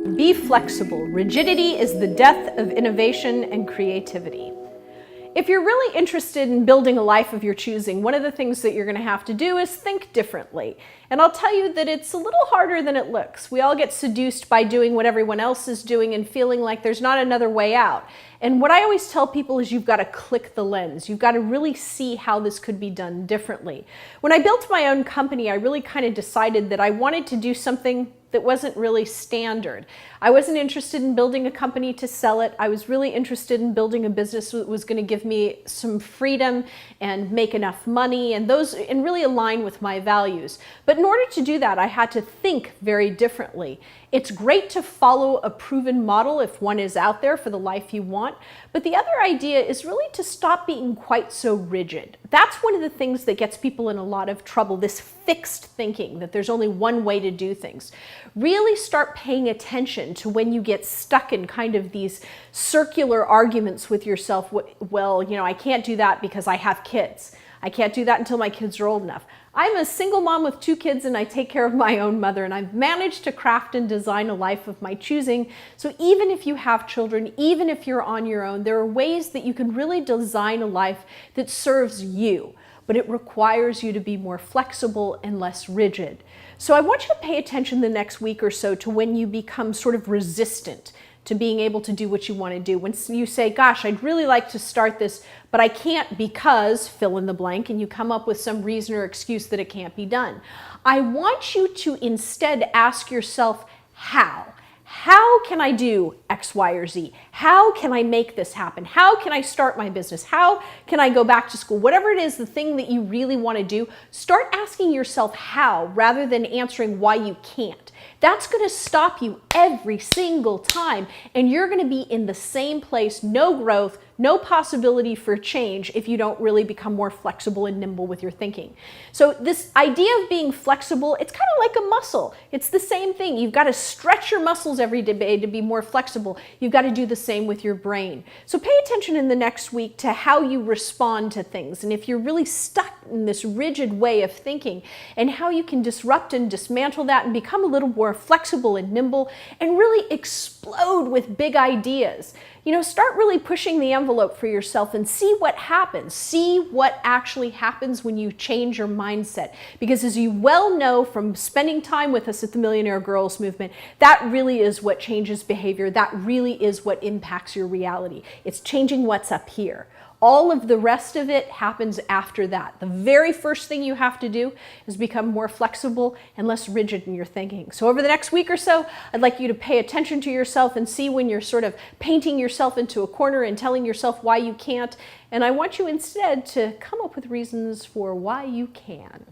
Be flexible. Rigidity is the death of innovation and creativity. If you're really interested in building a life of your choosing, one of the things that you're going to have to do is think differently. And I'll tell you that it's a little harder than it looks. We all get seduced by doing what everyone else is doing and feeling like there's not another way out. And what I always tell people is you've got to click the lens. You've got to really see how this could be done differently. When I built my own company, I really kind of decided that I wanted to do something that wasn't really standard. I wasn't interested in building a company to sell it. I was really interested in building a business that was going to give me some freedom and make enough money and really align with my values. But in order to do that, I had to think very differently. It's great to follow a proven model if one is out there for the life you want, but the other idea is really to stop being quite so rigid. That's one of the things that gets people in a lot of trouble, this fixed thinking that there's only one way to do things. Really start paying attention to when you get stuck in kind of these circular arguments with yourself. Well, I can't do that because I have kids. I can't do that until my kids are old enough. I'm a single mom with 2 kids and I take care of my own mother, and I've managed to craft and design a life of my choosing. So even if you have children, even if you're on your own, there are ways that you can really design a life that serves you, but it requires you to be more flexible and less rigid. So I want you to pay attention the next week or so to when you become sort of resistant to being able to do what you want to do. When you say, gosh, I'd really like to start this, but I can't because fill in the blank, and you come up with some reason or excuse that it can't be done. I want you to instead ask yourself, how? How can I do X, Y, or Z? How can I make this happen? How can I start my business? How can I go back to school? Whatever it is, the thing that you really want to do, start asking yourself how rather than answering why you can't. That's going to stop you every single time, and you're going to be in the same place, no growth, no possibility for change if you don't really become more flexible and nimble with your thinking. So this idea of being flexible, it's kind of like a muscle. It's the same thing. You've got to stretch your muscles every day to be more flexible. You've got to do the same with your brain. So pay attention in the next week to how you respond to things, and if you're really stuck in this rigid way of thinking, and how you can disrupt and dismantle that and become a little more flexible and nimble and really explode with big ideas. Start really pushing the envelope for yourself and see what happens. See what actually happens when you change your mindset. Because as you well know from spending time with us at the Millionaire Girls Movement, that really is what changes behavior. That really is what impacts your reality. It's changing what's up here. All of the rest of it happens after that. The very first thing you have to do is become more flexible and less rigid in your thinking. So over the next week or so, I'd like you to pay attention to yourself and see when you're sort of painting yourself into a corner and telling yourself why you can't. And I want you instead to come up with reasons for why you can.